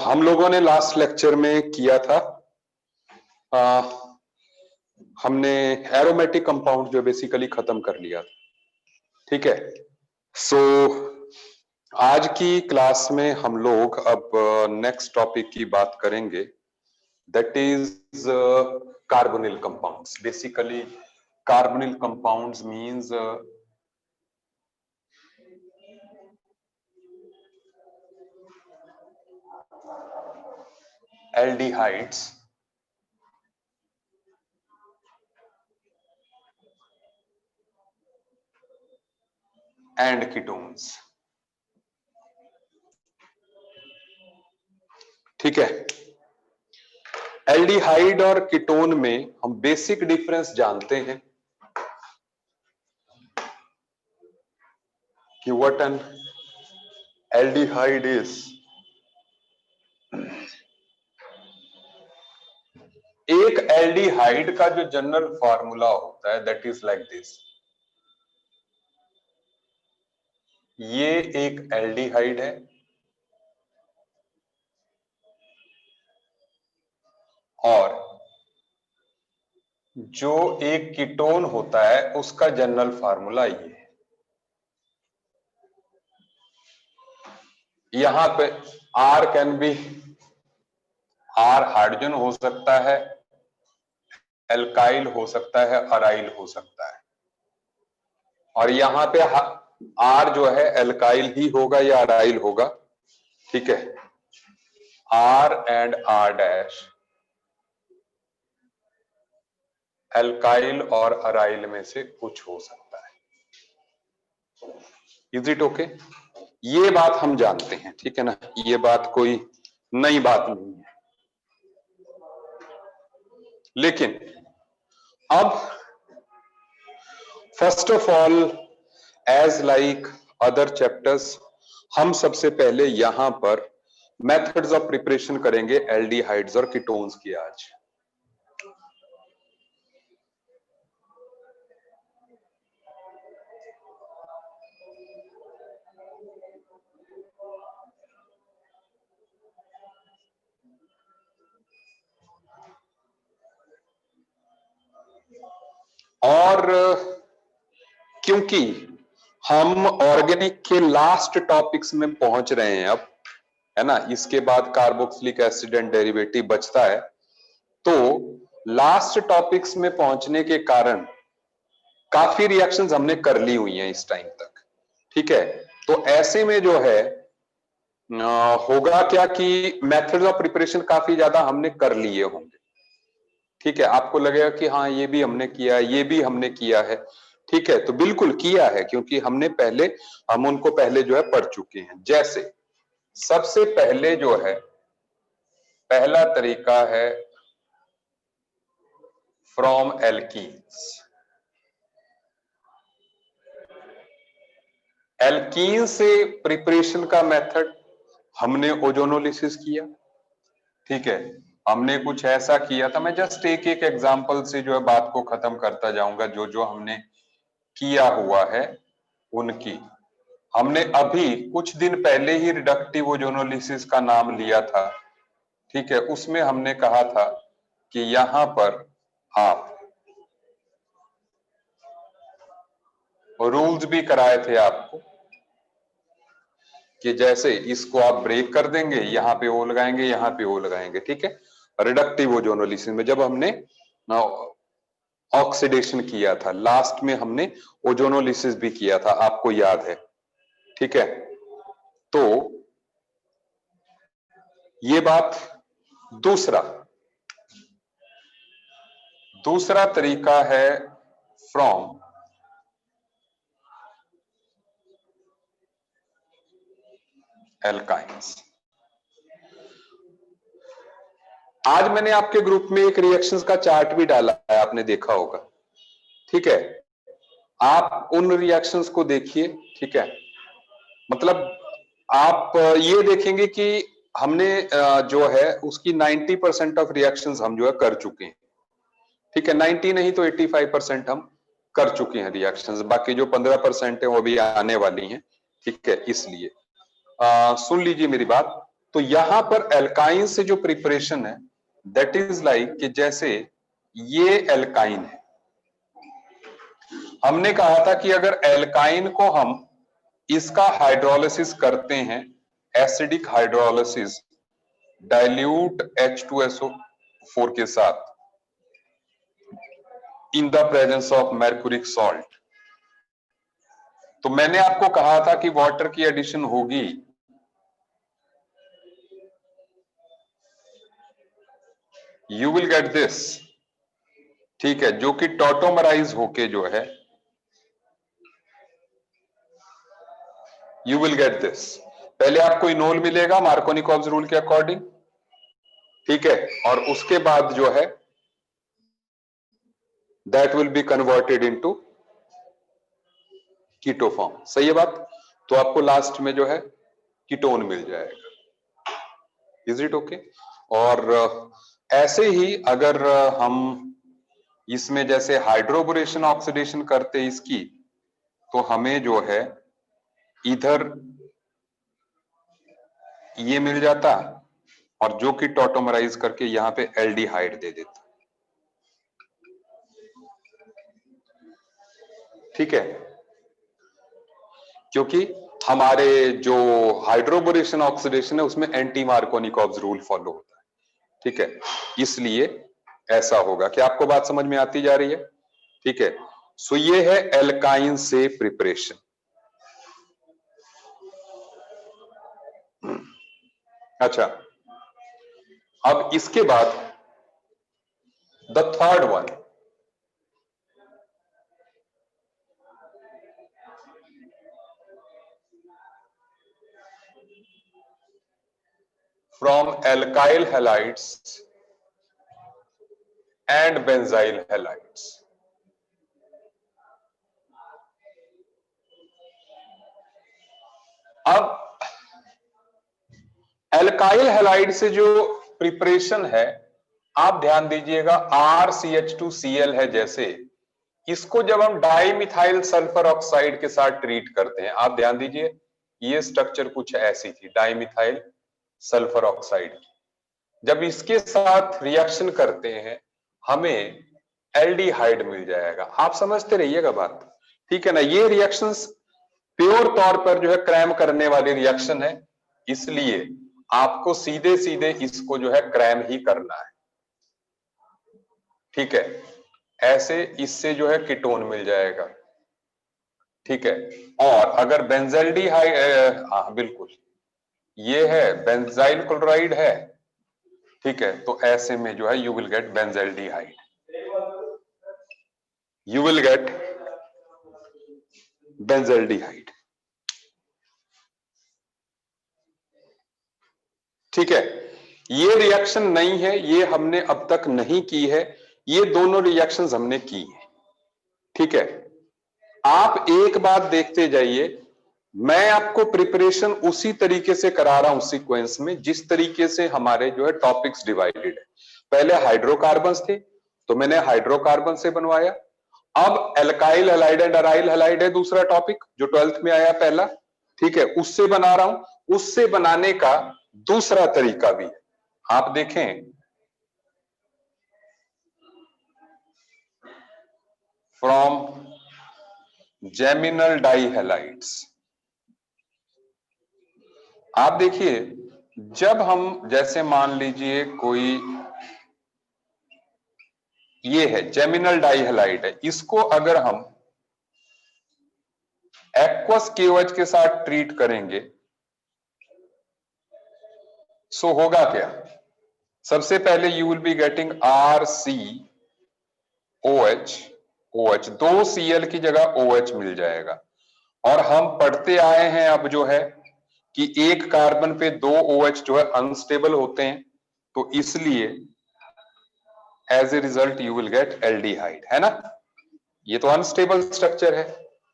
हम लोगों ने लास्ट लेक्चर में किया था, हमने एरोमेटिक कंपाउंड जो बेसिकली खत्म कर लिया था। ठीक है, सो आज की क्लास में हम लोग अब नेक्स्ट टॉपिक की बात करेंगे, that is carbonyl compounds. Basically carbonyl compounds means aldehydes and ketones। ठीक है, एल्डिहाइड और कीटोन में हम बेसिक डिफरेंस जानते हैं कि व्हाट एन एल्डिहाइड इज। एक एल्डिहाइड का जो जनरल फार्मूला होता है दैट इज लाइक दिस। ये एक एल्डिहाइड है और जो एक कीटोन होता है उसका जनरल फार्मूला ये है। यहां पे R can be, R hydrogen हो सकता है, एल्काइल हो सकता है, अराइल हो सकता है, और यहां पे आर जो है एल्काइल ही होगा या अराइल होगा। ठीक है, R and R dash alkyl और अराइल में से कुछ हो सकता है। Is it okay? ये बात हम जानते हैं, ठीक है ना, ये बात कोई नई बात नहीं है। लेकिन अब first of all as like other chapters, हम सबसे पहले यहां पर मेथड्स ऑफ प्रिपरेशन करेंगे एल्डिहाइड्स और कीटोन्स की आज। और क्योंकि हम ऑर्गेनिक के लास्ट टॉपिक्स में पहुंच रहे हैं अब, है ना, इसके बाद कार्बोक्सिलिक एसिड एंड डेरिवेटिव बचता है, तो लास्ट टॉपिक्स में पहुंचने के कारण काफी रिएक्शंस हमने कर ली हुई हैं इस टाइम तक। ठीक है, तो ऐसे में जो है होगा क्या कि मेथड्स ऑफ प्रिपरेशन काफी ज्यादा हमने कर लिए होंगे। ठीक है, आपको लगेगा कि हाँ ये भी हमने किया है, ये भी हमने किया है। ठीक है, तो बिल्कुल किया है, क्योंकि हम उनको पहले जो है पढ़ चुके हैं। जैसे सबसे पहले जो है पहला तरीका है फ्रॉम एल्कीन्स। एल्कीन से प्रिपरेशन का मेथड हमने ओजोनोलिसिस किया। ठीक है, हमने कुछ ऐसा किया था, मैं जस्ट एक एक एग्जांपल से जो है बात को खत्म करता जाऊंगा। जो जो हमने किया हुआ है उनकी, हमने अभी कुछ दिन पहले ही रिडक्टिव ओजोनोलिसिस का नाम लिया था। ठीक है, उसमें हमने कहा था कि यहां पर आप रूल्स भी कराए थे आपको कि जैसे इसको आप ब्रेक कर देंगे, यहां पे ओ लगाएंगे, यहां पे ओ लगाएंगे। ठीक है, रिडक्टिव ओजोनोलिसिस में जब हमने ऑक्सीडेशन किया था, लास्ट में हमने ओजोनोलिसिस भी किया था, आपको याद है। ठीक है, तो ये बात। दूसरा तरीका है फ्रॉम एल्काइंस। आज मैंने आपके ग्रुप में एक रिएक्शंस का चार्ट भी डाला है, आपने देखा होगा। ठीक है, आप उन रिएक्शंस को देखिए। ठीक है, मतलब आप ये देखेंगे कि हमने जो है उसकी 90% ऑफ रिएक्शंस हम जो है कर चुके हैं। ठीक है, 90 नहीं तो 85% हम कर चुके हैं रिएक्शंस, बाकी जो 15% है वो भी आने वाली हैं। ठीक है, इसलिए सुन लीजिए मेरी बात। तो यहां पर एल्काइन से जो प्रिपरेशन है दैट इज लाइक कि जैसे ये एल्काइन है, हमने कहा था कि अगर एल्काइन को हम इसका हाइड्रोलिसिस करते हैं, एसिडिक हाइड्रोलिसिस डाइल्यूट H2SO4 के साथ in the presence of mercuric salt, तो मैंने आपको कहा था कि वाटर की एडिशन होगी यू विल गेट दिस, ठीक है, जो कि टॉटोमराइज होके जो है यू विल गेट दिस। पहले आपको इनोल मिलेगा मार्कोनिकॉव्स रूल के अकॉर्डिंग, ठीक है, और उसके बाद जो है that will be converted into keto form. सही है बात? तो आपको लास्ट में जो है कीटोन मिल जाएगा। Is it okay? और ऐसे ही अगर हम इसमें जैसे हाइड्रोबोरेशन ऑक्सीडेशन करते इसकी, तो हमें जो है इधर ये मिल जाता और जो कि टॉटोमराइज करके यहां पे एल्डिहाइड दे देता। ठीक है, क्योंकि हमारे जो हाइड्रोबोरेशन ऑक्सीडेशन है उसमें एंटी मार्कोनिकॉव्स रूल फॉलो होता है। ठीक है, इसलिए ऐसा होगा। क्या आपको बात समझ में आती जा रही है? ठीक है, सो ये है एल्काइन से प्रिपरेशन। अच्छा, अब इसके बाद the third one, from alkyl halides and benzyl halides. अब एल्काइल हैलाइड से जो प्रिपरेशन है, आप ध्यान दीजिएगा RCH2Cl है, जैसे इसको जब हम डाइमिथाइल सल्फर ऑक्साइड के साथ ट्रीट करते हैं, आप ध्यान दीजिए ये स्ट्रक्चर कुछ ऐसी थी डाइमिथाइल सल्फर ऑक्साइड की। जब इसके साथ रिएक्शन करते हैं हमें एल्डिहाइड मिल जाएगा। आप समझते रहिएगा बात, ठीक है ना? ये रिएक्शंस प्योर तौर पर जो है क्रैम करने वाली रिएक्शन है, इसलिए आपको सीधे सीधे इसको जो है क्रैम ही करना है। ठीक है, ऐसे इससे जो है कीटोन मिल जाएगा। ठीक है, और अगर बेंजल्डिहाइड, हाँ बिल्कुल ये है बेंजाइल क्लोराइड है, ठीक है, तो ऐसे में जो है you will gate benzaldehyde, you will gate benzaldehyde. ठीक है, ये रिएक्शन नहीं है, ये हमने अब तक नहीं की है, ये दोनों रिएक्शंस हमने की है। ठीक है, आप एक बात देखते जाइए, मैं आपको प्रिपरेशन उसी तरीके से करा रहा हूं सीक्वेंस में जिस तरीके से हमारे जो है टॉपिक्स डिवाइडेड है। पहले हाइड्रोकार्बन्स थे तो मैंने हाइड्रोकार्बन से बनवाया, अब alkyl halide and aryl halide है दूसरा टॉपिक जो 12th में आया पहला, ठीक है, उससे बना रहा हूं। उससे बनाने का दूसरा तरीका भी है, आप देखें फ्रॉम जेमिनल डाइहैलाइड्स। आप देखिए, जब हम जैसे मान लीजिए कोई ये है जेमिनल डाइहैलाइड है, इसको अगर हम एक्वस KOH के साथ ट्रीट करेंगे सो होगा क्या? सबसे पहले you will be getting RCOH, दो Cl की जगह OH मिल जाएगा। और हम पढ़ते आए हैं अब जो है कि एक कार्बन पे दो OH जो है अनस्टेबल होते हैं, तो इसलिए as a result you will get aldehyde, है ना? ये तो अनस्टेबल स्ट्रक्चर है।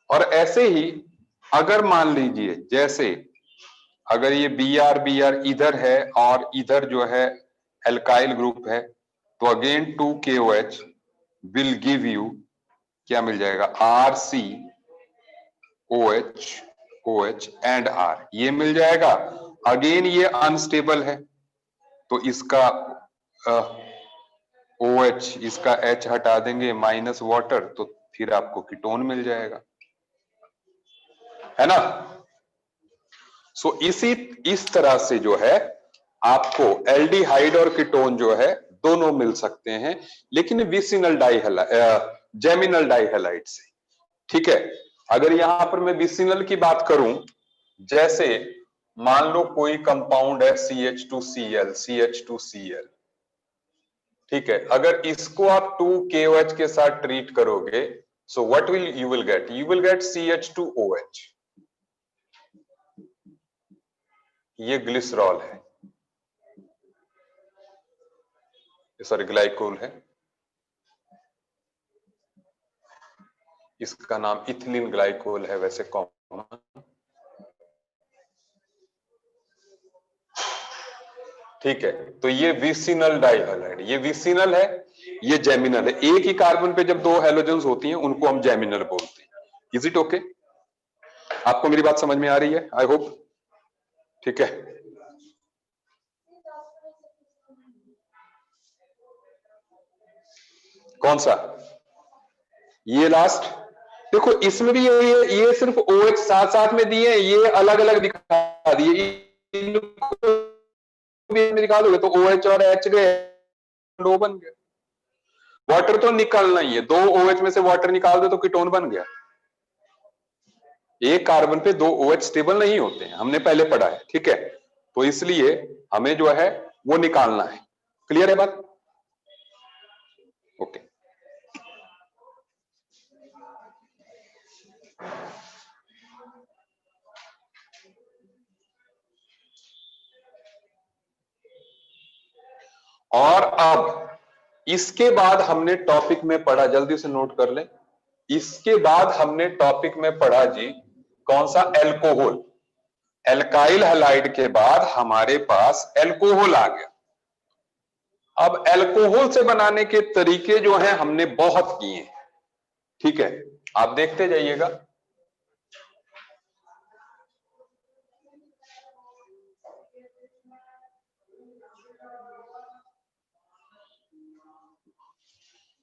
और ऐसे ही अगर मान लीजिए जैसे अगर ये Br इधर है और इधर जो है एल्काइल ग्रुप है, तो again 2KOH will give you क्या मिल जाएगा? RCOH एंड R, ये मिल जाएगा। अगेन ये अनस्टेबल है, तो इसका OH, इसका H हटा देंगे, माइनस वाटर, तो फिर आपको कीटोन मिल जाएगा, है ना। सो इस तरह से जो है आपको एल्डिहाइड और कीटोन जो है दोनों मिल सकते हैं, लेकिन विसिनल जेमिनल डाइहैलाइड से। ठीक है, अगर यहां पर मैं विसिनल की बात करूं, जैसे मान लो कोई कंपाउंड है CH2Cl, CH2Cl, ठीक है, अगर इसको आप 2KOH के साथ ट्रीट करोगे, so what you will gate, you will gate CH2OH, ये ग्लिसरॉल है, सॉरी ग्लाइकोल है, इसका नाम इथिलीन ग्लाइकोल है वैसे कॉमन। ठीक है, तो ये विसिनल डाइहैलाइड, ये विसिनल है, ये जेमिनल है। एक ही कार्बन पे जब दो हैलोजेंस होती हैं उनको हम जेमिनल बोलते हैं। Is it okay? आपको मेरी बात समझ में आ रही है? I hope. ठीक है, कौन सा? ये लास्ट देखो, इसमें भी ये सिर्फ OH साथ साथ में दिए, ये अलग अलग दिखा दिए, इनको भी दिखा दोगे तो OH और H गए, दो बन गए। वाटर तो निकालना ही है, दो OH में से वाटर निकाल दो तो कीटोन बन गया। एक कार्बन पे दो OH स्टेबल नहीं होते हैं, हमने पहले पढ़ा है। ठीक है, तो इसलिए हमें जो है वो निकालना है। क्लियर है बात? ओके। और अब इसके बाद हमने टॉपिक में पढ़ा, जल्दी से नोट कर ले, इसके बाद हमने टॉपिक में पढ़ा जी कौन सा? एल्कोहल। एल्काइल हैलाइड के बाद हमारे पास एल्कोहल आ गया। अब एल्कोहल से बनाने के तरीके जो हैं हमने बहुत किए हैं। ठीक है, आप देखते जाइएगा।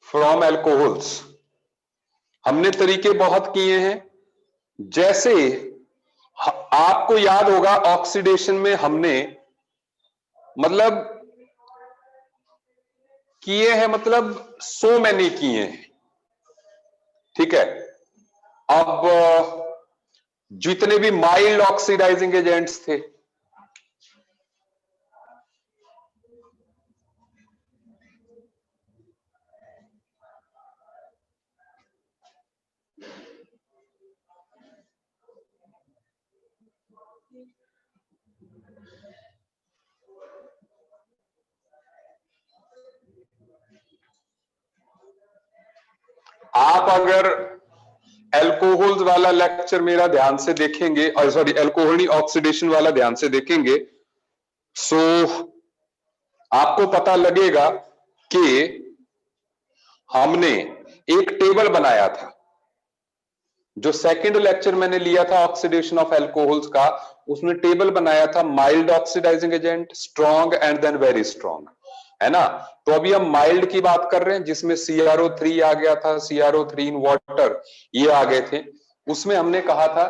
फ्रॉम एल्कोहल्स हमने तरीके बहुत किए हैं। जैसे आपको याद होगा ऑक्सीडेशन में हमने मतलब किए हैं, मतलब सो मैनी किए हैं। ठीक है, अब जितने भी माइल्ड ऑक्सीडाइजिंग एजेंट्स थे, आप अगर एल्कोहल्स वाला लेक्चर मेरा ध्यान से देखेंगे, और सॉरी एल्कोहल ऑक्सीडेशन वाला ध्यान से देखेंगे, सो आपको पता लगेगा कि हमने एक टेबल बनाया था। जो सेकंड लेक्चर मैंने लिया था ऑक्सीडेशन ऑफ एल्कोहल्स का, उसमें टेबल बनाया था mild oxidizing agent, strong and then very strong, है ना। तो अभी हम माइल्ड की बात कर रहे हैं, जिसमें CrO3 आ गया था, CrO3 इन वाटर, ये आ गए थे। उसमें हमने कहा था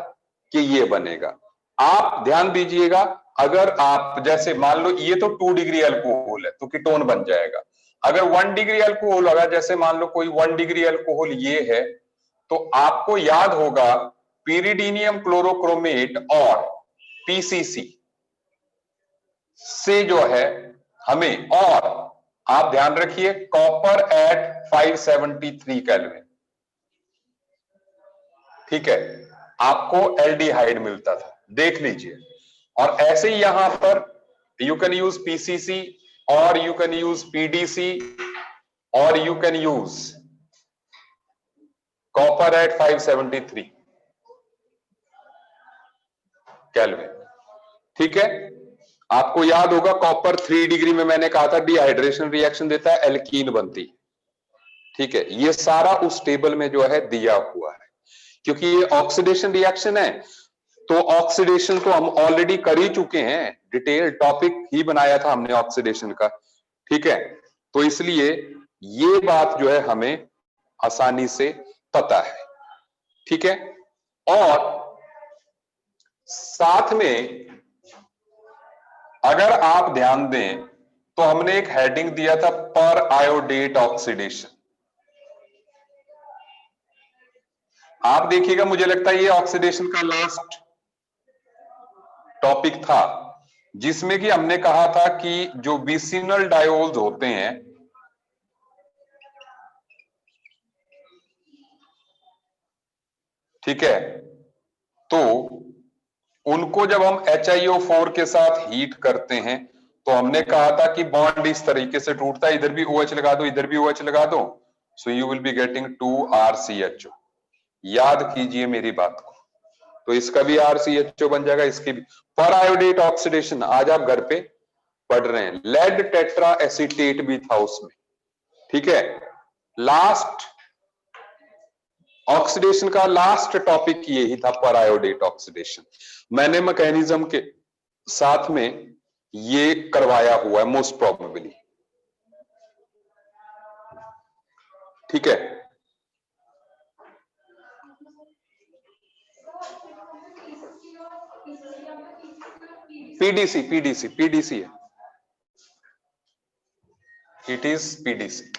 कि ये बनेगा। आप ध्यान दीजिएगा, अगर आप जैसे मान लो ये तो 2 डिग्री अल्कोहल है तो कीटोन बन जाएगा। अगर 1 डिग्री अल्कोहल होगा, जैसे मान लो कोई 1 डिग्री अल्कोहल ये है, तो आपको याद होगा पीरिडीनियम क्लोरोक्रोमेट और PCC से जो है हमें, और आप ध्यान रखिए कॉपर एट 573 केल्विन, ठीक है, आपको एल्डिहाइड मिलता था, देख लीजिए। और ऐसे ही यहां पर यू कैन यूज PCC और यू कैन यूज PDC और you can use copper at 573 kelvin. ठीक है, आपको याद होगा कॉपर 3 डिग्री में मैंने कहा था डिहाइड्रेशन रिएक्शन देता है, एल्कीन बनती। ठीक है, ये सारा उस टेबल में जो है दिया हुआ है, क्योंकि ये ऑक्सीडेशन रिएक्शन है। तो ऑक्सीडेशन तो हम ऑलरेडी कर ही चुके हैं, डिटेल टॉपिक ही बनाया था हमने ऑक्सीडेशन का, ठीक है। तो इसलिए ये बात जो है हमें आसानी से पता है, ठीक है। और साथ में अगर आप ध्यान दें तो हमने एक हेडिंग दिया था पर आयोडेट ऑक्सीडेशन। आप देखिएगा, मुझे लगता है ये ऑक्सीडेशन का लास्ट टॉपिक था जिसमें कि हमने कहा था कि जो विसिनल डायोल्स होते हैं, ठीक है, तो उनको जब हम HiO4 के साथ हीट करते हैं तो हमने कहा था कि बॉन्ड इस तरीके से टूटता है, इधर भी OH लगा दो, इधर भी OH लगा दो, सो you will be getting 2RCHO। याद कीजिए मेरी बात को, तो इसका भी RCHO बन जाएगा, इसकी भी। पर आयोडेट ऑक्सीडेशन आज आप घर पे पढ़ रहे हैं, लेड टेट्रा एसीटेट भी था उसमें, ठीक है। लास्ट ऑक्सीडेशन का लास्ट टॉपिक यही था, पर आयोडेट ऑक्सीडेशन। मैंने मैकेनिज्म के साथ में ये करवाया हुआ है मोस्ट प्रोबेबली, ठीक है। पीडीसी पीडीसी पीडीसी है, इट इज पीडीसी।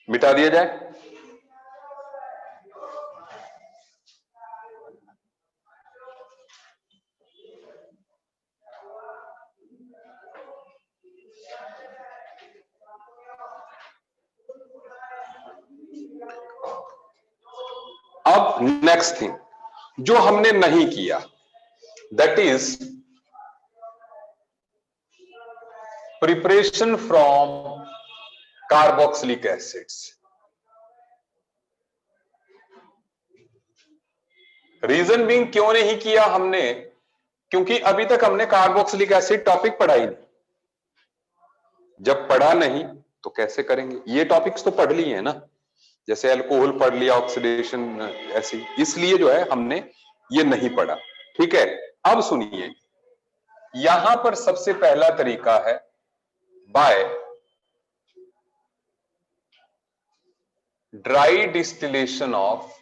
मिटा दिया जाए, अब नेक्स्ट थिंग जो हमने नहीं किया, that is preparation from carboxylic acids. Reason being क्यों नहीं किया हमने, क्योंकि अभी तक हमने कार्बोक्सिलिक एसिड टॉपिक पढ़ा ही नहीं। जब पढ़ा नहीं तो कैसे करेंगे, ये टॉपिक्स तो पढ़ लिए हैं ना, जैसे अल्कोहल पढ़ लिया, ऑक्सीडेशन, ऐसी, इसलिए जो है हमने ये नहीं पढ़ा, ठीक है। अब सुनिए, यहां पर सबसे पहला तरीका है by dry distillation of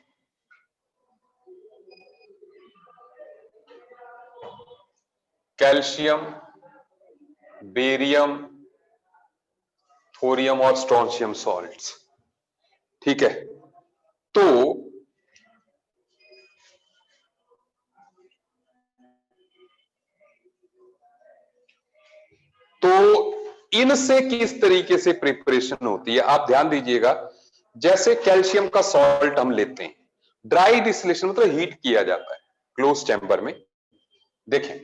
calcium, barium, thorium और स्ट्रोंशियम सॉल्ट्स, ठीक है। तो इनसे किस तरीके से प्रिपरेशन होती है आप ध्यान दीजिएगा। जैसे कैल्शियम का सॉल्ट हम लेते हैं, ड्राई डिस्टिलेशन मतलब हीट किया जाता है क्लोज चैम्बर में। देखें,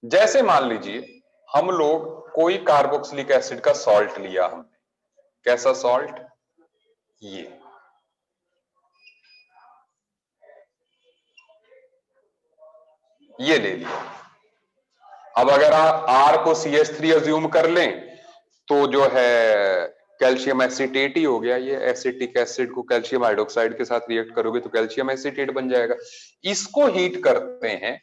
जैसे मान लीजिए हम लोग कोई कार्बोक्सिलिक एसिड का सॉल्ट लिया हमने, कैसा सॉल्ट, ये ले लिया। अब अगर आप R को CH3 अज्यूम कर लें तो जो है कैल्शियम एसीटेट ही हो गया। ये एसिटिक एसिड को कैल्शियम हाइड्रोक्साइड के साथ रिएक्ट करोगे तो कैल्शियम एसीटेट बन जाएगा। इसको हीट करते हैं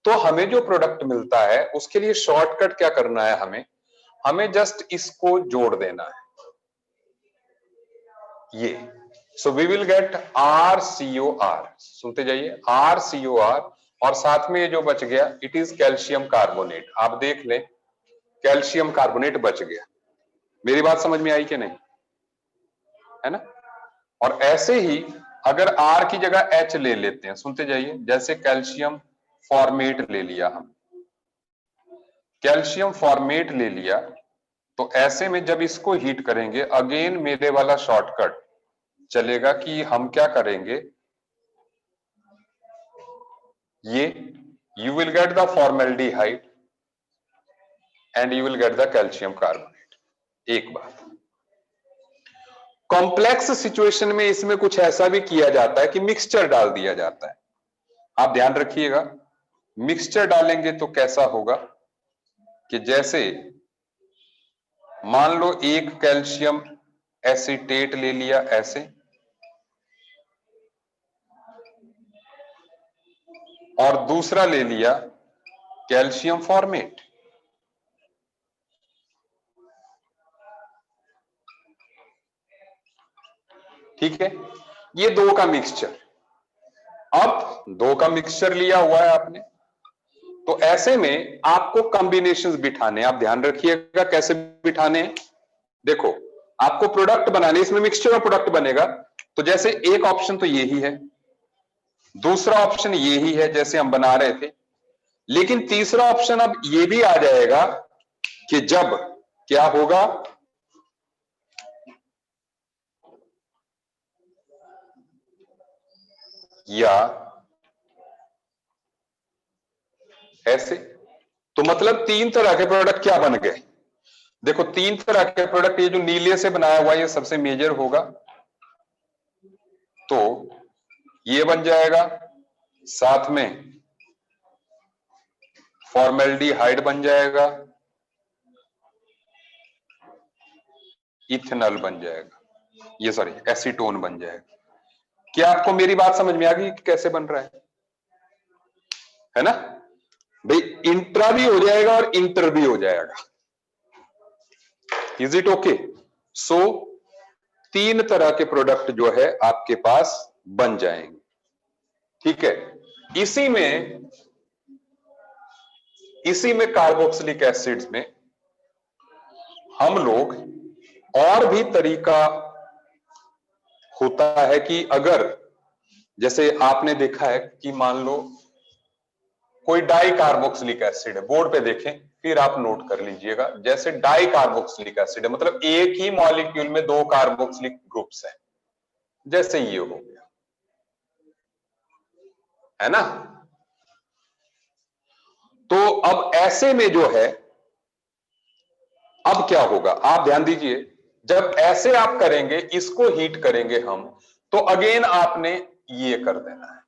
तो हमें जो प्रोडक्ट मिलता है उसके लिए शॉर्टकट क्या करना है, हमें जस्ट इसको जोड़ देना है, ये। So we will get RCOR, सुनते जाइए, RCOR, और साथ में ये जो बच गया इट इज कैल्शियम कार्बोनेट। आप देख लें, कैल्शियम कार्बोनेट बच गया। मेरी बात समझ में आई कि नहीं, है ना। और ऐसे ही अगर R की जगह H ले लेते हैं, सुनते जाइए, जैसे कैल्शियम फॉर्मेट ले लिया, हम कैल्शियम फॉर्मेट ले लिया, तो ऐसे में जब इसको हीट करेंगे, अगेन मेरे वाला शॉर्टकट चलेगा कि हम क्या करेंगे, ये you will get the formaldehyde and you will get the calcium carbonate। एक बात, कॉम्प्लेक्स सिचुएशन में इसमें कुछ ऐसा भी किया जाता है कि मिक्सचर डाल दिया जाता है। आप ध्यान रखिएगा, मिक्सचर डालेंगे तो कैसा होगा कि जैसे मान लो एक कैल्शियम एसीटेट ले लिया ऐसे, और दूसरा ले लिया कैल्शियम फॉर्मेट। ठीक है, ये दो का मिक्सचर। अब दो का मिक्सचर लिया हुआ है आपने, तो ऐसे में आपको कॉम्बिनेशंस बिठाने, आप ध्यान रखिएगा कैसे बिठाने हैं। देखो, आपको प्रोडक्ट बनाने, इसमें मिक्सचर और प्रोडक्ट बनेगा, तो जैसे एक ऑप्शन तो यही है, दूसरा ऑप्शन यही है जैसे हम बना रहे थे, लेकिन तीसरा ऑप्शन अब ये भी आ जाएगा कि जब क्या होगा, या ऐसे। तो मतलब तीन तरह के प्रोडक्ट क्या बन गए, देखो तीन तरह के प्रोडक्ट, ये जो नीले से बनाया हुआ ये सबसे मेजर होगा, तो ये बन जाएगा, साथ में फॉर्मेल्डिहाइड बन जाएगा, इथेनॉल बन जाएगा, ये सॉरी एसीटोन बन जाएगा। क्या आपको मेरी बात समझ में आ गई कि कैसे बन रहा है ना भाई? इंट्रा भी हो जाएगा और इंटर भी हो जाएगा। Is it okay? सो तीन तरह के प्रोडक्ट जो है आपके पास बन जाएंगे। ठीक है, इसी में कार्बोक्सिलिक एसिड्स में हम लोग और भी तरीका होता है कि अगर जैसे आपने देखा है कि मान लो कोई डाई कार्बोक्सिलिक एसिड है, बोर्ड पे देखें फिर आप नोट कर लीजिएगा, जैसे डाई कार्बोक्सिलिक एसिड है, मतलब एक ही मॉलिक्यूल में दो कार्बोक्सिलिक ग्रुप्स हैं, जैसे ये हो गया, है ना? तो अब ऐसे में जो है, अब क्या होगा आप ध्यान दीजिए, जब ऐसे आप करेंगे, इसको हीट करेंगे हम, तो अगेन आपने ये कर देना है,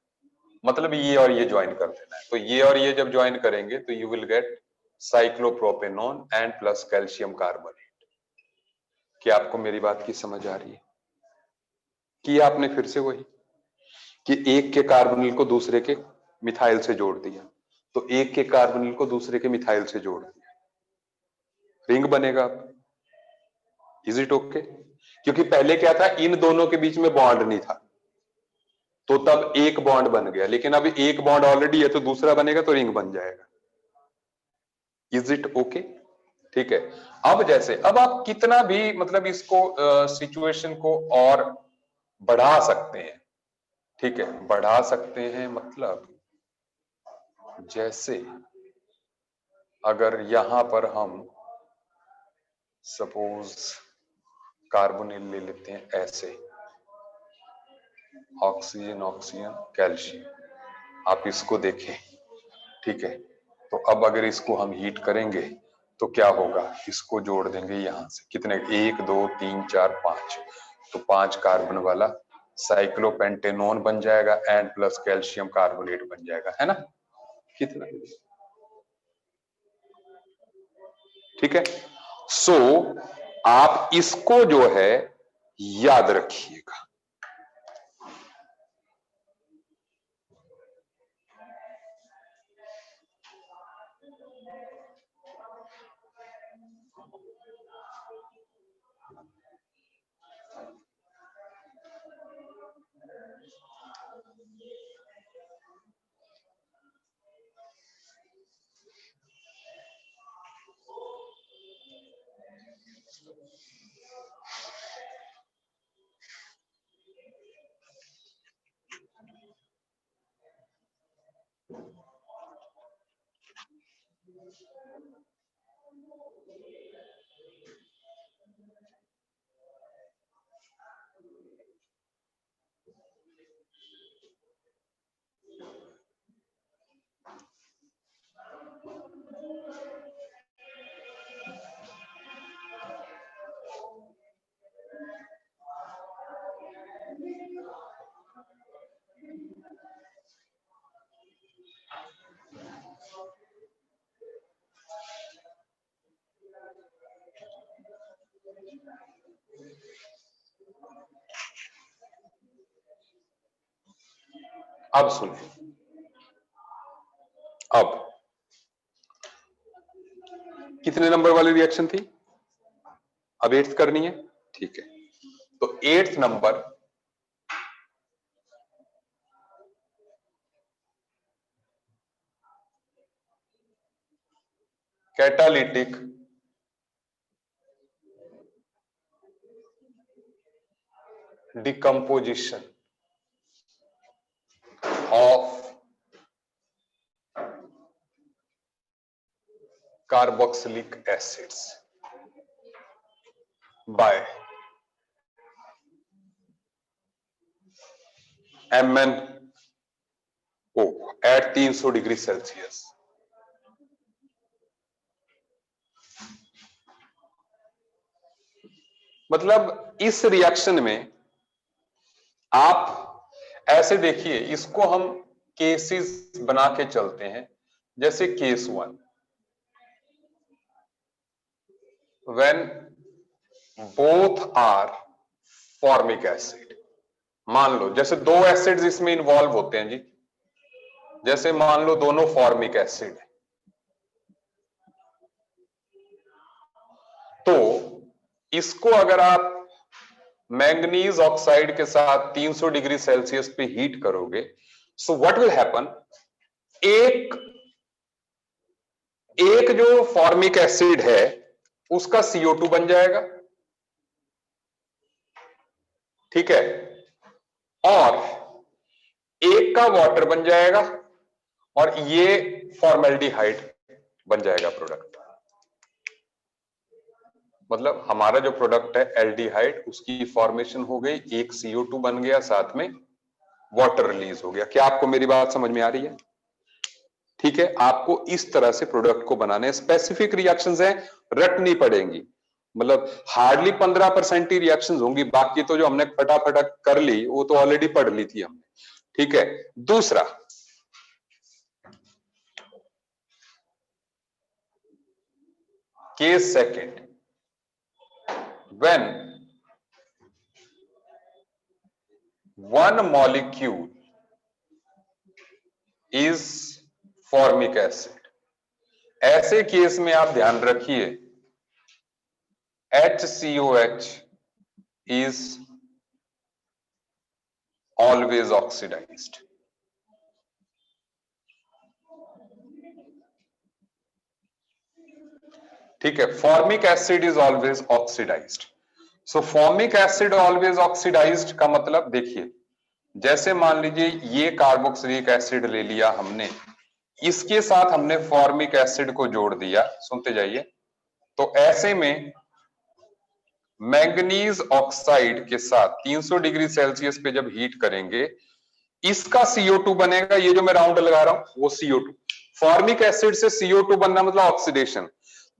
मतलब ये और ये ज्वाइन कर देना है। तो ये और ये जब ज्वाइन करेंगे तो you will gate cyclopropenone and plus calcium carbonate. क्या आपको मेरी बात की समझ आ रही है? कि आपने फिर से वही कि एक के कार्बोनिल को दूसरे के मिथाइल से जोड़ दिया, तो एक के कार्बोनिल को दूसरे के मिथाइल से जोड़ दिया, रिंग बनेगा। अब इज इट ओके? क्योंकि पहले क्या था, इन दोनों के बीच में बॉन्ड नहीं था, तो तब एक बॉन्ड बन गया, लेकिन अब एक बॉन्ड ऑलरेडी है तो दूसरा बनेगा तो रिंग बन जाएगा। Is it okay? ठीक है, अब जैसे अब आप कितना भी मतलब इसको सिचुएशन को और बढ़ा सकते हैं। ठीक है, बढ़ा सकते हैं मतलब जैसे अगर यहां पर हम सपोज कार्बोनिल ले लेते हैं ऐसे, ऑक्सीजन ऑक्सीजन कैल्शियम, आप इसको देखें। ठीक है, तो अब अगर इसको हम हीट करेंगे तो क्या होगा, इसको जोड़ देंगे यहां से, कितने, एक दो तीन चार पांच, तो पांच कार्बन वाला साइक्लोपेंटेनोन बन जाएगा एंड प्लस कैल्शियम कार्बोनेट बन जाएगा, है ना? कितना, ठीक है। सो आप इसको जो है याद रखिएगा। अब सुने, अब कितने नंबर वाली रिएक्शन थी? अब 8th करनी है, ठीक है। तो 8th number catalytic decomposition of carboxylic acids by MnO at 300 degree Celsius. मतलब इस रिएक्शन में आप ऐसे देखिए, इसको हम केसेस बना के चलते हैं। जैसे case 1, when both are formic acid. मान लो जैसे दो एसिड्स इसमें इन्वॉल्व होते हैं जी, जैसे मान लो दोनों फॉर्मिक एसिड है, तो इसको अगर आप मैंगनीज ऑक्साइड के साथ 300 डिग्री सेल्सियस पे हीट करोगे, सो व्हाट विल हैपन, एक एक जो फॉर्मिक एसिड है उसका CO2 बन जाएगा, ठीक है, और एक का वाटर बन जाएगा, और ये फॉर्मेल्डिहाइड बन जाएगा प्रोडक्ट। मतलब हमारा जो प्रोडक्ट है एल्डिहाइड, उसकी फॉर्मेशन हो गई, एक CO2 बन गया, साथ में वाटर रिलीज हो गया। क्या आपको मेरी बात समझ में आ रही है? ठीक है, आपको इस तरह से प्रोडक्ट को बनाने, स्पेसिफिक रिएक्शंस हैं, रटनी पड़ेंगी। मतलब हार्डली 15% ही रिएक्शंस होंगी, बाकी तो जो हमने फटाफट कर ली वो तो ऑलरेडी पढ़ ली थी हमने। ठीक है, दूसरा case second, when one molecule is formic acid. ऐसे केस में आप ध्यान रखिए HCOH is always oxidized। ठीक है, formic acid is always oxidized. So formic acid always oxidized का मतलब देखिए, जैसे मान लीजिए ये कार्बोक्सिलिक एसिड ले लिया हमने, इसके साथ हमने फॉर्मिक एसिड को जोड़ दिया, सुनते जाइए, तो ऐसे में मैंगनीज ऑक्साइड के साथ 300 डिग्री सेल्सियस पे जब हीट करेंगे, इसका CO2 बनेगा, ये जो मैं राउंड लगा रहा हूं वो CO2। फॉर्मिक एसिड से CO2 बनना मतलब ऑक्सीडेशन।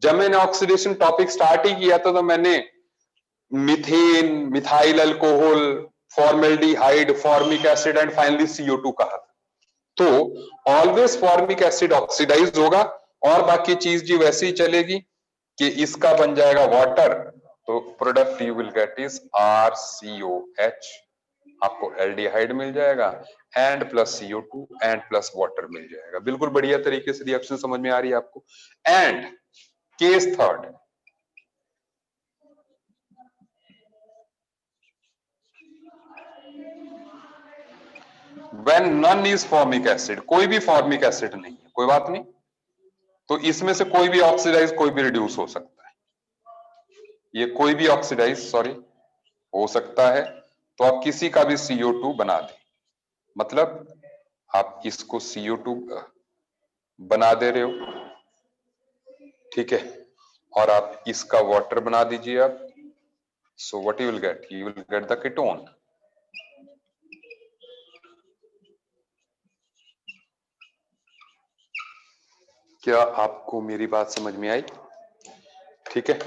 जब मैंने ऑक्सीडेशन टॉपिक स्टार्ट ही किया था तो मैंने methane, methyl alcohol, formaldehyde, formic acid and finally CO2 कहा था। तो ऑलवेज फॉर्मिक एसिड ऑक्सीडाइज होगा, और बाकी चीज जी वैसे ही चलेगी कि इसका बन जाएगा वाटर, तो product you will get is RCOH, आपको एल्डिहाइड मिल जाएगा, and plus CO2 and plus water मिल जाएगा। बिल्कुल बढ़िया तरीके से रिएक्शन समझ में आ रही है आपको। And case third, when none is formic acid, कोई भी फॉर्मिक एसिड नहीं है, कोई बात नहीं, तो इसमें से कोई भी ऑक्सीडाइज कोई भी रिड्यूस हो सकता है, ये कोई भी ऑक्सीडाइज सॉरी हो सकता है, तो आप किसी का भी CO2 बना दें। मतलब आप इसको CO2 बना दे रहे हो, ठीक है, और आप इसका वाटर बना दीजिए आप, so what you will get the ketone. क्या आपको मेरी बात समझ में आई? ठीक है,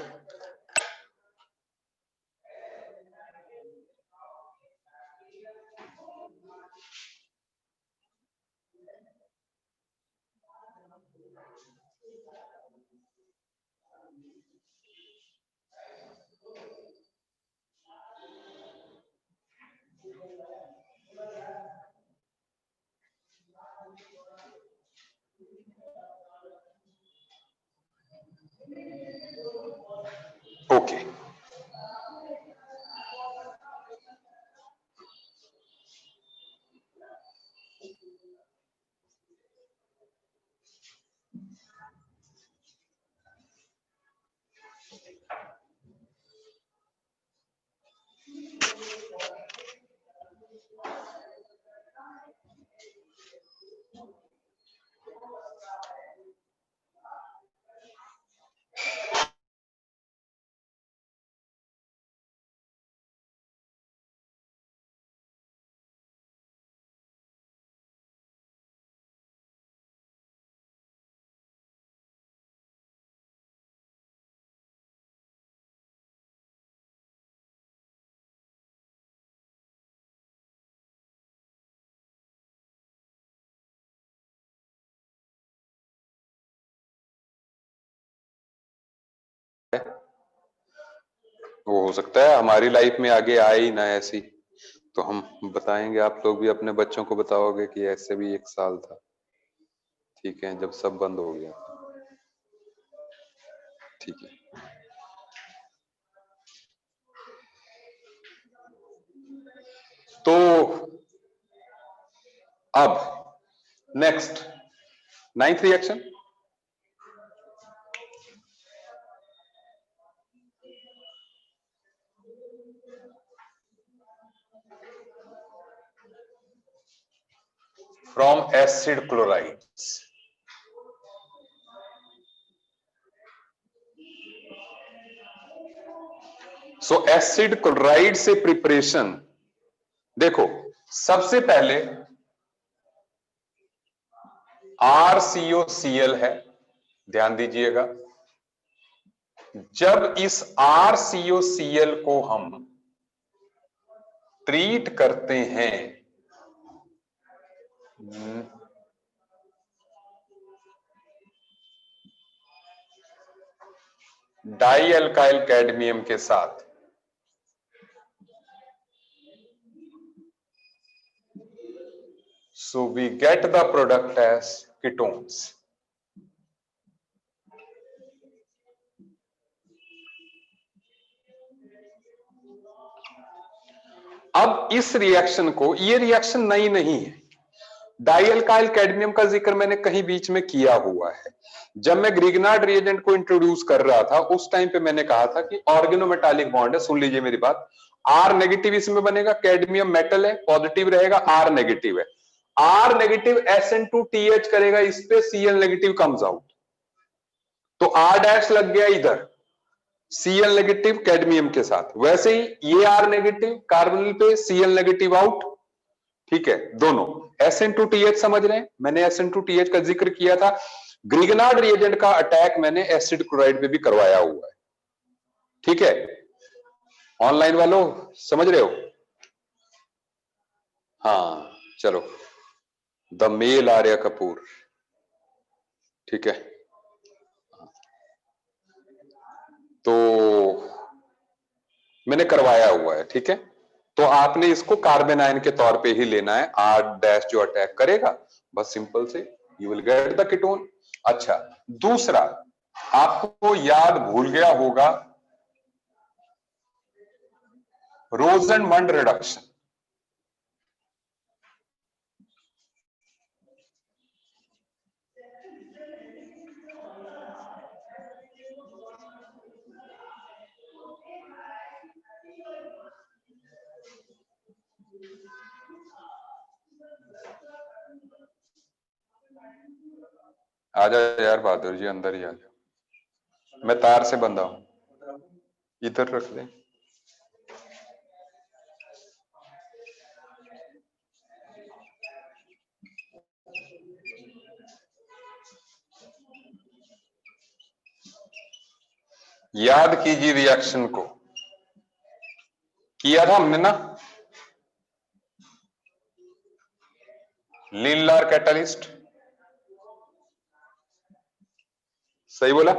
ओके, वो हो सकता है हमारी लाइफ में आगे आए ही ना ऐसी, तो हम बताएंगे, आप लोग भी अपने बच्चों को बताओगे कि ऐसे भी एक साल था, ठीक है, जब सब बंद हो गया। ठीक है, तो अब next 9th reaction, from acid chlorides. So acid chloride से प्रिपरेशन, देखो सबसे पहले RCOCl है, ध्यान दीजिएगा। जब इस RCOCl को हम ट्रीट करते हैं डाई अल्काइल कैडमियम के साथ, so we get the product as ketones। अब इस रिएक्शन को, ये रिएक्शन नई नहीं है, डाई अल्काइल कैडमियम का जिक्र मैंने कहीं बीच में किया हुआ है। जब मैं ग्रिग्नार्ड रिएजेंट को इंट्रोड्यूस कर रहा था उस टाइम पे मैंने कहा था कि ऑर्गेनोमेटालिक बॉन्ड है, सुन लीजिए मेरी बात, आर नेगेटिव इसमें बनेगा, कैडमियम मेटल है, पॉजिटिव रहेगा, आर नेगेटिव है, आर नेगेटिव SN2TH करेगा, इस पे Cl नेगेटिव कम्स आउट, तो आर डैश लग गया इधर Cl नेगेटिव कैडमियम के साथ, वैसे ही ये आर नेगेटिव कार्बोनिल पे Cl नेगेटिव आउट, ठीक है, दोनों SN2TH समझ रहे हैं, मैंने SN2TH का जिक्र किया था, ग्रिग्नार्ड रिएजेंट का अटैक मैंने एसिड क्लोराइड पे भी करवाया हुआ है, ठीक है, ऑनलाइन वालों समझ रहे हो? हाँ चलो, द मेल आर्या कपूर, ठीक है, तो मैंने करवाया हुआ है, ठीक है, तो आपने इसको कार्बन आयन के तौर पे ही लेना है, आर डैश जो अटैक करेगा, बस सिंपल से you will get the ketone. अच्छा, दूसरा आपको याद भूल गया होगा रोजनमंड रिडक्शन, आ जाओ यार बहादुर जी, अंदर ही आ जाओ, मैं तार से बंधा हूं, इधर रख दे। याद कीजिए रिएक्शन को, किया था हमने ना, लिनलार कैटलिस्ट, सही बोला,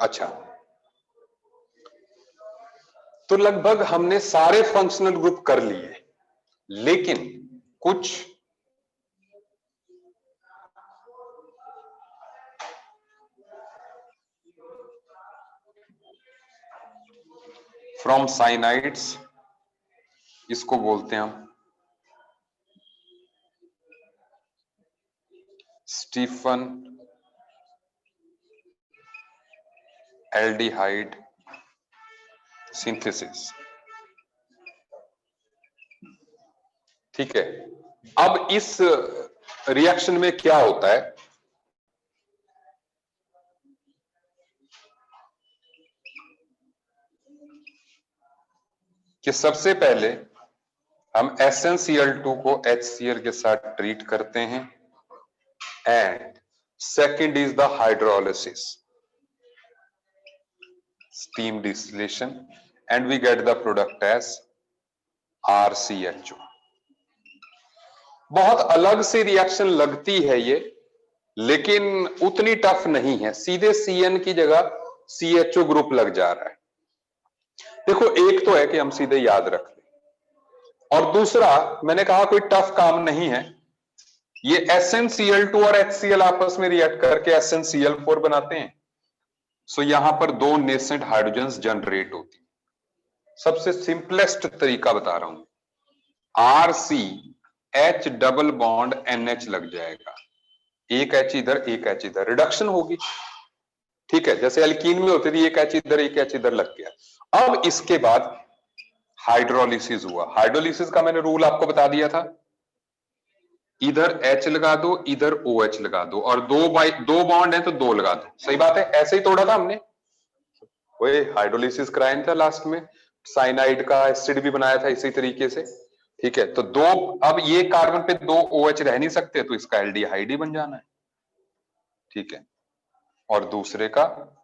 अच्छा, तो लगभग हमने सारे फंक्शनल ग्रुप कर लिए, लेकिन कुछ फ्रॉम साइनाइड्स, इसको बोलते हैं हम स्टीफन एल्डिहाइड सिंथेसिस। ठीक है, अब इस रिएक्शन में क्या होता है कि सबसे पहले हम SnCl2 को HCl के साथ ट्रीट करते हैं, and second is the hydrolysis, steam distillation, and we get the product as RCHO। बहुत अलग सी रिएक्शन लगती है ये, लेकिन उतनी टफ नहीं है। सीधे CN की जगह CHO ग्रुप लग जा रहा है। देखो, एक तो है कि हम सीधे याद रख लें, और दूसरा मैंने कहा कोई टफ काम नहीं है। ये SnCl2 और HCl आपस में रिएक्ट करके SnCl4 बनाते हैं। सो यहां पर दो नेसेंट हाइड्रोजन्स जनरेट होती है। सबसे सिंपलेस्ट तरीका बता रहा हूं, RCH डबल बॉन्ड NH लग जाएगा, एक H इधर एक H इधर, रिडक्शन होगी। ठीक है, जैसे एल्कीन में होती थी, एक H इधर एक H इधर लग गया। अब इसके बाद हाइड्रोलिसिस हुआ। हाइड्रोलिसिस का मैंने रूल आपको बता दिया था, इधर H लगा दो, इधर OH लगा दो, और दो बॉन्ड है तो दो लगा दो। सही बात है, ऐसे ही तोड़ा था हमने, वही हाइड्रोलिसिस कराया था लास्ट में, साइनाइड का एसिड भी बनाया था इसी तरीके से। ठीक है, तो दो, अब ये कार्बन पे दो OH रह नहीं सकते, तो इसका एल्डिहाइड ही बन जाना है। ठीक है, और दूसरे का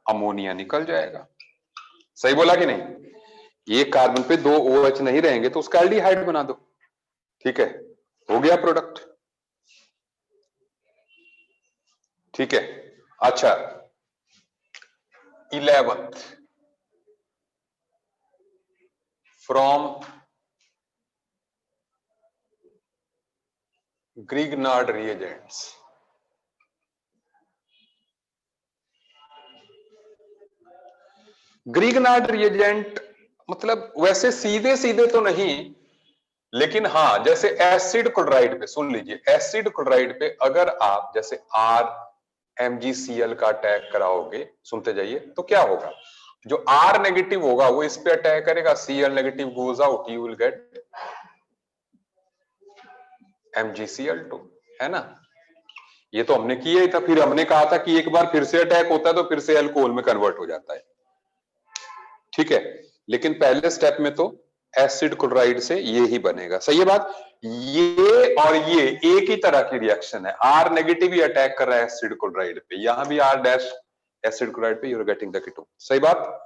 अमोनिया निकल जाएगा। सही बोला कि नहीं? एक कार्बन पे दो OH नहीं रहेंगे तो उसका एल्डिहाइड बना दो। ठीक है, हो गया प्रोडक्ट। ठीक है, अच्छा, 11th from Grignard reagents. Grignard reagent मतलब वैसे सीधे सीधे तो नहीं, लेकिन हाँ, जैसे एसिड क्लोराइड पे सुन लीजिए, एसिड क्लोराइड पे अगर आप जैसे RMgCl का अटैक कराओगे, सुनते जाइए, तो क्या होगा? जो R नेगेटिव होगा वो इस पे अटैक करेगा, Cl negative goes out, you will gate MgCl2, है ना? ये तो हमने किया ही था। फिर हमने कहा था कि एक बार फिर से अटैक होता है तो फिर से अल्कोहल में कन्वर्ट हो जाता है। ठीक है, लेकिन पहले स्टेप में तो एसिड क्लोराइड से ये ही बनेगा। सही है बात? ये और ये एक ही तरह की रिएक्शन है। R नेगेटिव ही अटैक कर रहा है एसिड क्लोराइड पे, यहां भी R डैश एसिड क्लोराइड पे, you are getting the ketone. सही बात?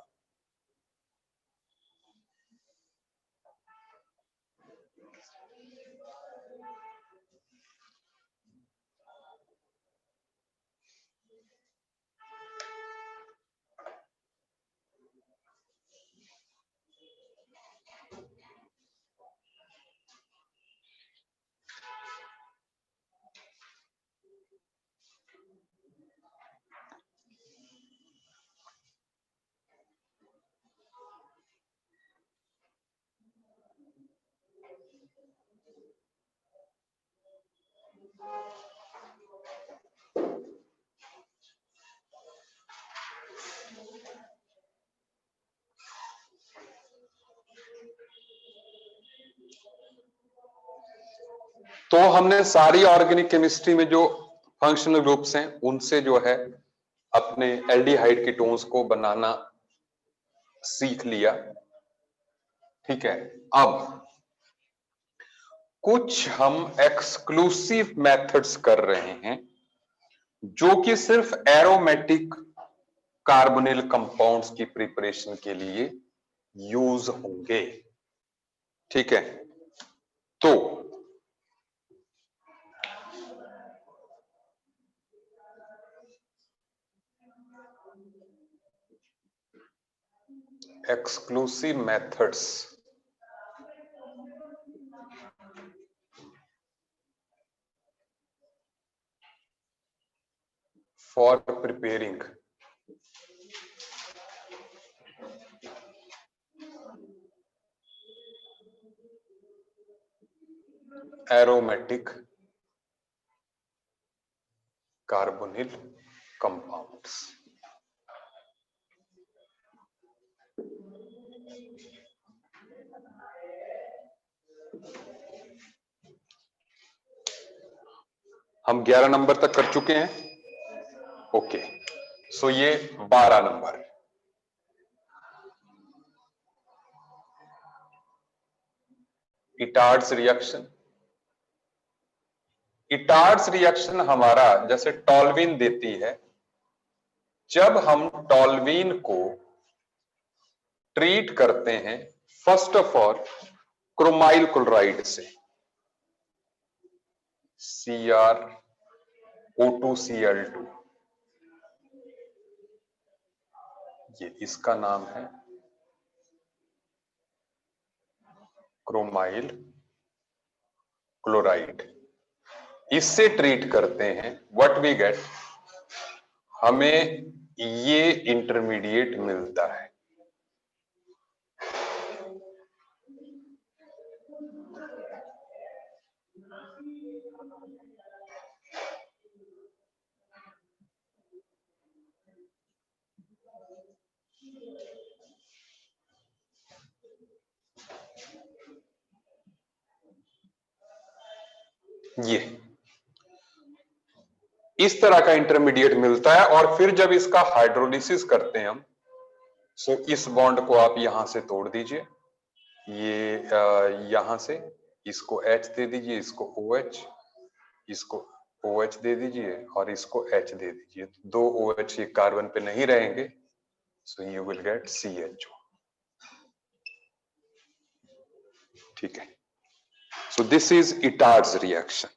तो हमने सारी ऑर्गेनिक केमिस्ट्री में जो फंक्शनल ग्रुप्स हैं उनसे जो है अपने एल्डिहाइड कीटोन्स को बनाना सीख लिया। ठीक है, अब कुछ हम एक्सक्लूसिव मेथड्स कर रहे हैं जो कि सिर्फ एरोमेटिक कार्बोनिल कंपाउंड्स की प्रिपरेशन के लिए यूज होंगे। ठीक है, तो exclusive methods for preparing aromatic carbonyl compounds. हम 11 नंबर तक कर चुके हैं। ओके, सो ये 12 नंबर। इटार्ड्स रिएक्शन। इटार्ड्स रिएक्शन हमारा जैसे टॉल्विन देती है, जब हम टॉल्विन को ट्रीट करते हैं first of all chromyl chloride से, CrO2Cl2, ये इसका नाम है क्रोमाइल क्लोराइड। इससे ट्रीट करते हैं, व्हाट वी गेट, हमें ये इंटरमीडिएट मिलता है। ये इस तरह का इंटरमीडिएट मिलता है, और फिर जब इसका हाइड्रोलिसिस करते हैं हम, सो इस बॉन्ड को आप यहां से तोड़ दीजिए, ये यहां से इसको H दे दीजिए, इसको OH, इसको OH दे दीजिए और इसको H दे दीजिए। दो OH ये कार्बन पे नहीं रहेंगे, so you will get CHO। ठीक है, so this is Etard's reaction.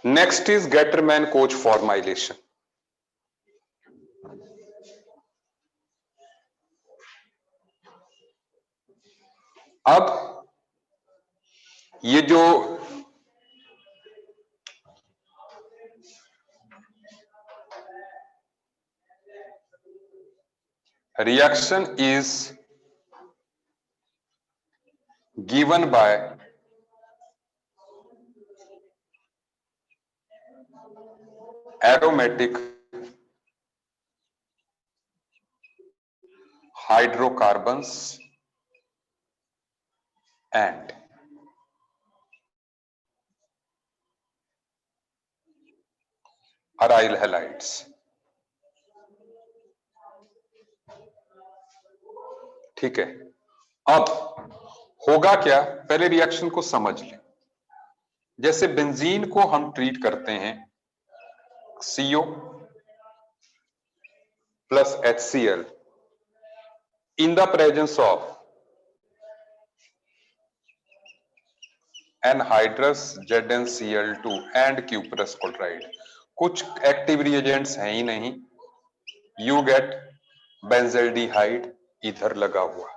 Next is Gattermann Koch formylation. अब ये जो reaction is given by aromatic hydrocarbons and aryl halides। ठीक है, अब होगा क्या, पहले रिएक्शन को समझ लें। जैसे बेंजीन को हम ट्रीट करते हैं CO plus HCl in the presence of anhydrous ZnCl2 and cuprous chloride. कुछ एक्टिव रिएजेंट्स हैं ही नहीं, यू गेट बेंजल्डिहाइड इधर लगा हुआ।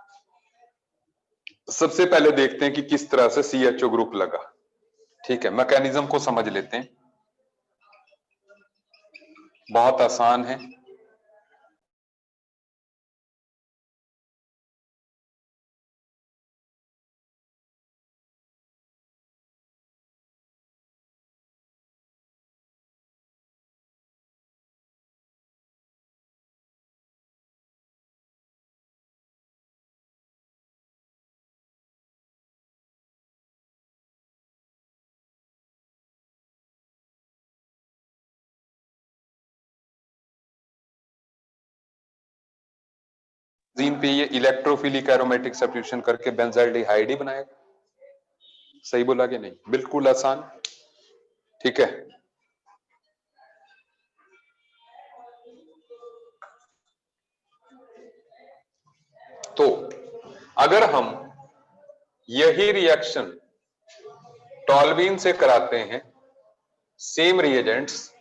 सबसे पहले देखते हैं कि किस तरह से CHO ग्रुप लगा। ठीक है, मैकेनिज्म को समझ लेते हैं, बहुत आसान है। बेंजीन पे ये इलेक्ट्रोफिलिक एरोमेटिक सब्स्टिट्यूशन करके बेंजाल्डिहाइड ही बनाएगा। सही बोला कि नहीं? बिल्कुल आसान। ठीक है, तो अगर हम यही रिएक्शन टॉल्वीन से कराते हैं, same reagents,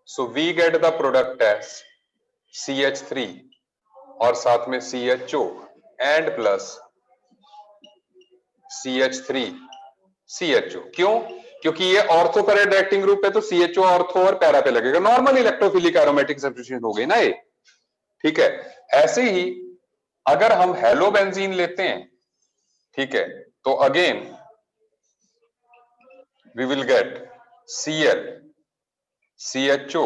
so we get the product as CH3 और साथ में CHO and plus CH3 CHO। क्यों? क्योंकि ये ऑर्थो पैरा डायरेक्टिंग ग्रुप है, तो CHO ऑर्थो और पैरा पे लगेगा। नॉर्मल इलेक्ट्रोफिलिक एरोमेटिक सब्स्टिट्यूशन हो गई ना ये। ठीक है, ऐसे ही अगर हम हेलो बेंजीन लेते हैं, ठीक है, तो again we will get Cl CHO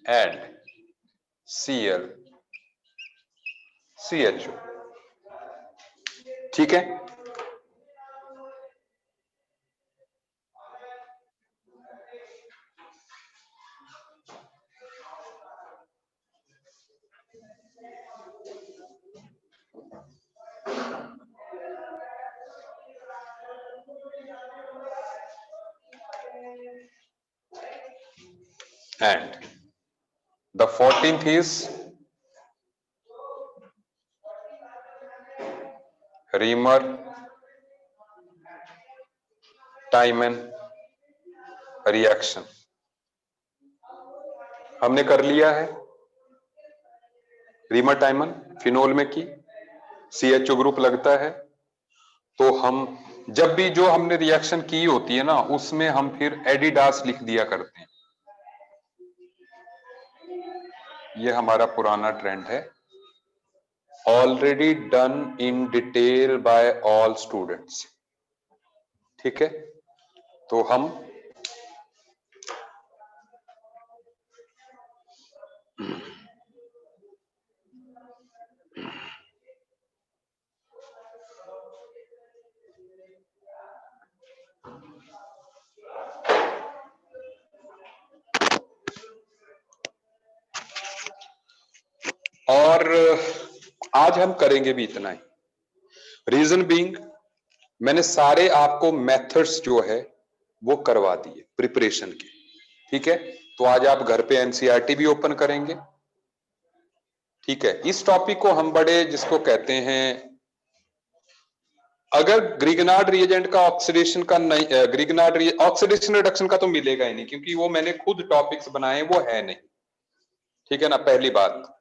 and Cl CHO। ठीक है, and the 14th is Reamer Tiemann reaction. हमने कर लिया है रीमर टाइमन फिनोल में की, CHO ग्रुप लगता है, तो हम जब भी जो हमने रिएक्शन की होती है ना, उसमें हम फिर एडिडास लिख दिया करते हैं। ये हमारा पुराना ट्रेंड है, already done in detail by all students. ठीक है, तो हम और आज हम करेंगे भी इतना ही। रीजन बीइंग, मैंने सारे आपको मेथड्स जो है वो करवा दिए प्रिपरेशन के। ठीक है, तो आज आप घर पे एनसीईआरटी भी ओपन करेंगे। ठीक है, इस टॉपिक को हम बड़े जिसको कहते हैं, अगर ग्रिगनार्ड रिएजेंट का ऑक्सीडेशन का नहीं, ग्रिगनार्ड ऑक्सीडेशन रिडक्शन का तो मिलेगा ही नहीं, क्योंकि वो मैंने खुद टॉपिक्स बनाए, वो है नहीं। ठीक है ना, पहली बात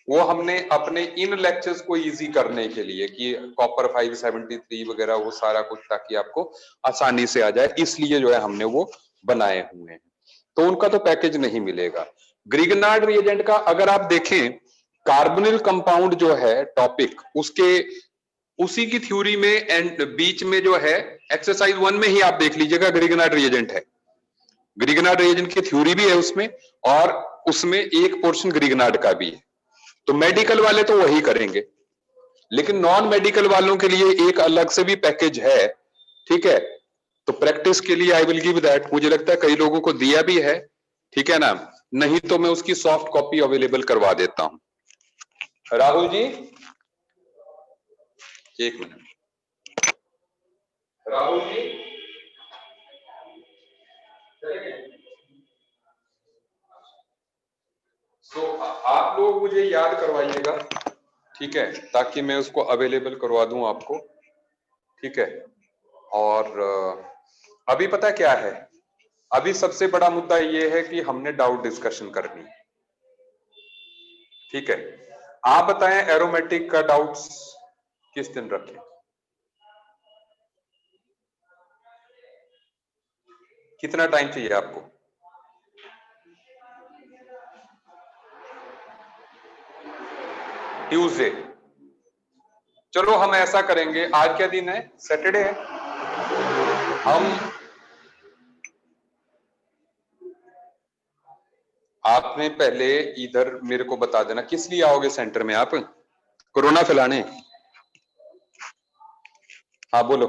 वो हमने अपने इन लेक्चर्स को इजी करने के लिए कि कॉपर 573 वगैरह वो सारा कुछ, ताकि आपको आसानी से आ जाए, इसलिए जो है हमने वो बनाए हुए हैं। तो उनका तो पैकेज नहीं मिलेगा। ग्रिगनार्ड रिएजेंट का अगर आप देखें, कार्बोनिल कंपाउंड जो है टॉपिक, उसके उसी की थ्योरी में एंड बीच में जो है एक्सरसाइज 1 में ही आप देख लीजिएगा ग्रिगनार्ड रिएजेंट है। ग्रिगनार्ड रिएजेंट की थ्योरी भी है उसमें, और उसमें एक पोर्शन ग्रिगनार्ड का भी है। तो मेडिकल वाले तो वही करेंगे, लेकिन नॉन मेडिकल वालों के लिए एक अलग से भी पैकेज है। ठीक है, तो प्रैक्टिस के लिए आई विल गिव दैट। मुझे लगता है कई लोगों को दिया भी है। ठीक है ना, नहीं तो मैं उसकी सॉफ्ट कॉपी अवेलेबल करवा देता हूं। राहुल जी, एक मिनट। राहुल जी, तो आप लोग मुझे याद करवाइएगा, ठीक है, ताकि मैं उसको अवेलेबल करवा दूं आपको। ठीक है, और अभी पता क्या है, अभी सबसे बड़ा मुद्दा यह है कि हमने डाउट डिस्कशन करनी है। ठीक है, आप बताएं एरोमेटिक का डाउट्स किस दिन रखें? कितना टाइम चाहिए आपको? ट्यूसडे। चलो हम ऐसा करेंगे, आज क्या दिन है? सैटरडे है। हम आपने पहले इधर मेरे को बता देना किस लिए आओगे सेंटर में आप? कोरोना फैलाने? हाँ बोलो।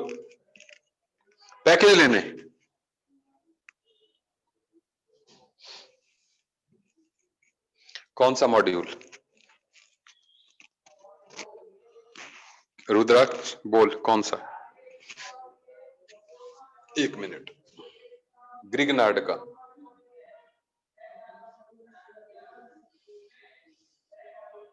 पैकेज लेने? कौन सा मॉड्यूल? रुद्राक्ष बोल कौन सा? 1 मिनट। ग्रिगनार्ड का